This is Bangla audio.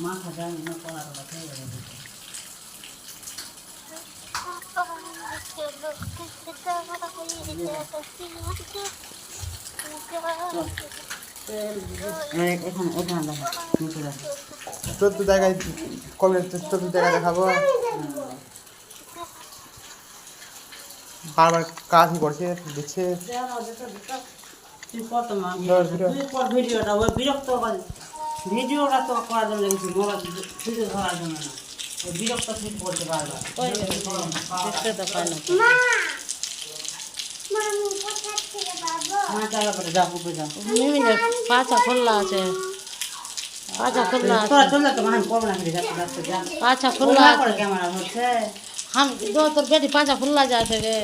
মাথা যায় না কলা কলা খেয়ে গেলে এখন এখানে দেখা চোদ্দ জায়গায় কলেজ 14 জায়গায় দেখাবো বারবার কাজই করছে দিচ্ছে তুই কত ভিডিওটা ওই বিরক্ত ভিডিওটা তো করার জন্য ভিডিও ধরার জন্য না ওই বিরক্ত ঠিক করতে পারবা দেখতে তো পাই না পাছা খোলা আছে পাছা খোলা আছে তোরা চলে তো মান করবো না যাচ্ছে যাচ্ছে পাছা খোলা করে ক্যামেরা হচ্ছে हम दो तो बेटी पाँचा खुला जाते रे